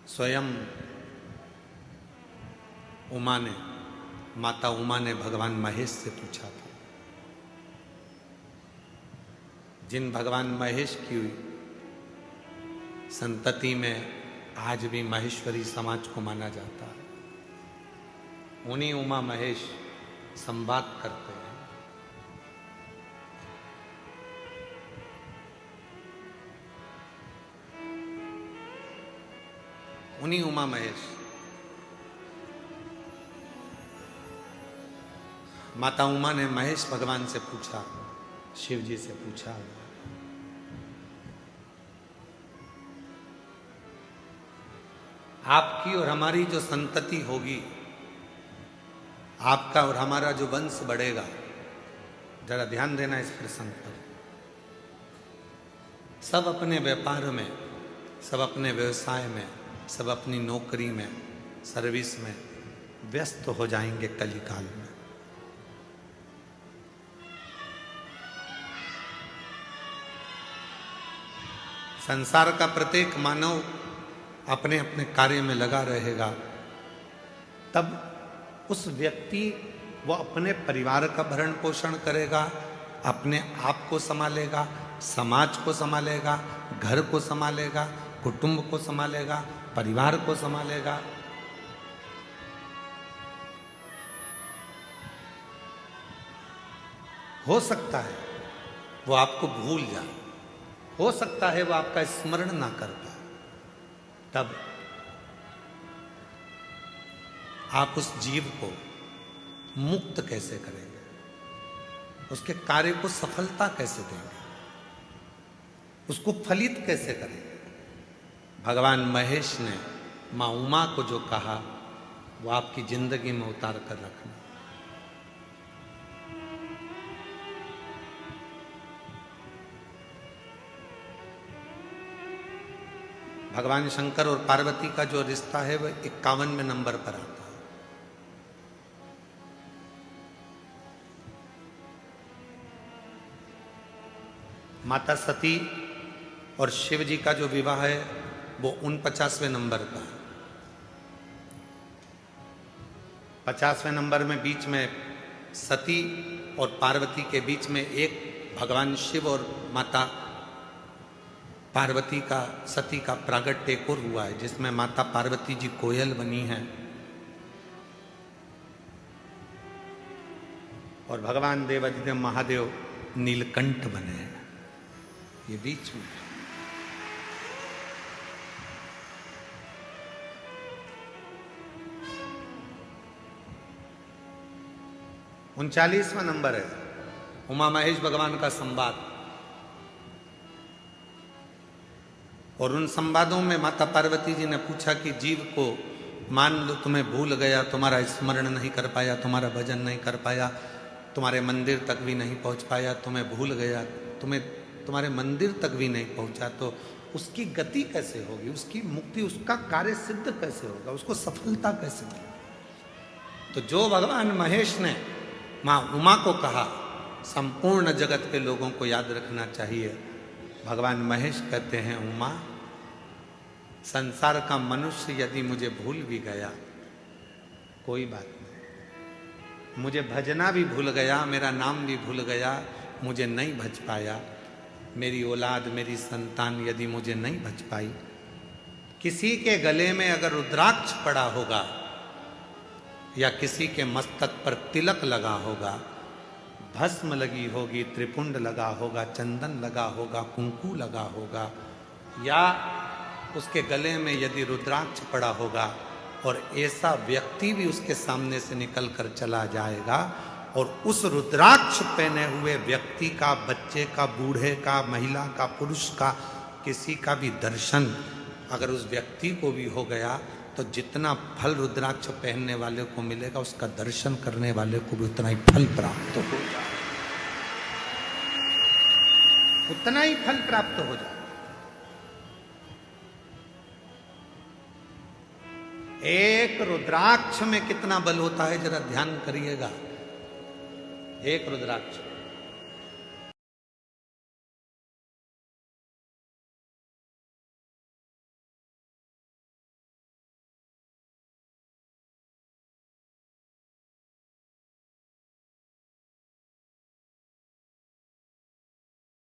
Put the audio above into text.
स्वयं उमा ने, माता उमा ने भगवान महेश से पूछा था। जिन भगवान महेश की संतति में आज भी महेश्वरी समाज को माना जाता है, उन्हीं उमा महेश संवाद करते हैं। उन्हीं उमा महेश माता उमा ने महेश भगवान से पूछा, शिव जी से पूछा, आपकी और हमारी जो संतति होगी, आपका और हमारा जो वंश बढ़ेगा, जरा ध्यान देना इस प्रसंग पर। सब अपने व्यापार में, सब अपने व्यवसाय में, सब अपनी नौकरी में, सर्विस में व्यस्त हो जाएंगे कलिकाल में। संसार का प्रत्येक मानव अपने अपने कार्य में लगा रहेगा, तब उस व्यक्ति वो अपने परिवार का भरण पोषण करेगा, अपने आप को संभालेगा, समाज को संभालेगा, घर को संभालेगा, कुटुंब को संभालेगा, परिवार को संभालेगा। हो सकता है वो आपको भूल जाए, हो सकता है वो आपका स्मरण ना कर पाए, तब आप उस जीव को मुक्त कैसे करेंगे, उसके कार्य को सफलता कैसे देंगे, उसको फलित कैसे करेंगे। भगवान महेश ने मां उमा को जो कहा वो आपकी जिंदगी में उतार कर रखना। भगवान शंकर और पार्वती का जो रिश्ता है वह 51वें नंबर पर आता है। माता सती और शिव जी का जो विवाह है वो 49वें नंबर का है। 50वें नंबर में बीच में सती और पार्वती के बीच में एक भगवान शिव और माता पार्वती का, सती का प्रागट्य एक और हुआ है, जिसमें माता पार्वती जी कोयल बनी है और भगवान देवादिदेव महादेव नीलकंठ बने हैं। ये बीच में 39वां नंबर है उमा महेश भगवान का संवाद। और उन संवादों में माता पार्वती जी ने पूछा कि जीव को मान लो तुम्हें भूल गया, तुम्हारा स्मरण नहीं कर पाया, तुम्हारा भजन नहीं कर पाया, तुम्हारे मंदिर तक भी नहीं पहुंच पाया, तुम्हें भूल गया, तुम्हारे मंदिर तक भी नहीं पहुंचा, तो उसकी गति कैसे होगी, उसकी मुक्ति, उसका कार्य सिद्ध कैसे होगा, उसको सफलता कैसे मिलेगी। तो जो भगवान महेश ने मां उमा को कहा, संपूर्ण जगत के लोगों को याद रखना चाहिए। भगवान महेश कहते हैं, उमा, संसार का मनुष्य यदि मुझे भूल भी गया कोई बात नहीं, मुझे भजना भी भूल गया, मेरा नाम भी भूल गया, मुझे नहीं भज पाया, मेरी औलाद, मेरी संतान यदि मुझे नहीं भज पाई, किसी के गले में अगर रुद्राक्ष पड़ा होगा या किसी के मस्तक पर तिलक लगा होगा, भस्म लगी होगी, त्रिपुंड लगा होगा, चंदन लगा होगा, कुंकू लगा होगा, या उसके गले में यदि रुद्राक्ष पड़ा होगा और ऐसा व्यक्ति भी उसके सामने से निकल कर चला जाएगा और उस रुद्राक्ष पहने हुए व्यक्ति का, बच्चे का, बूढ़े का, महिला का, पुरुष का, किसी का भी दर्शन अगर उस व्यक्ति को भी हो गया तो जितना फल रुद्राक्ष पहनने वाले को मिलेगा, उसका दर्शन करने वाले को भी उतना ही फल प्राप्त हो जाए, उतना ही फल प्राप्त हो जाए। एक रुद्राक्ष में कितना बल होता है, जरा ध्यान करिएगा। एक रुद्राक्ष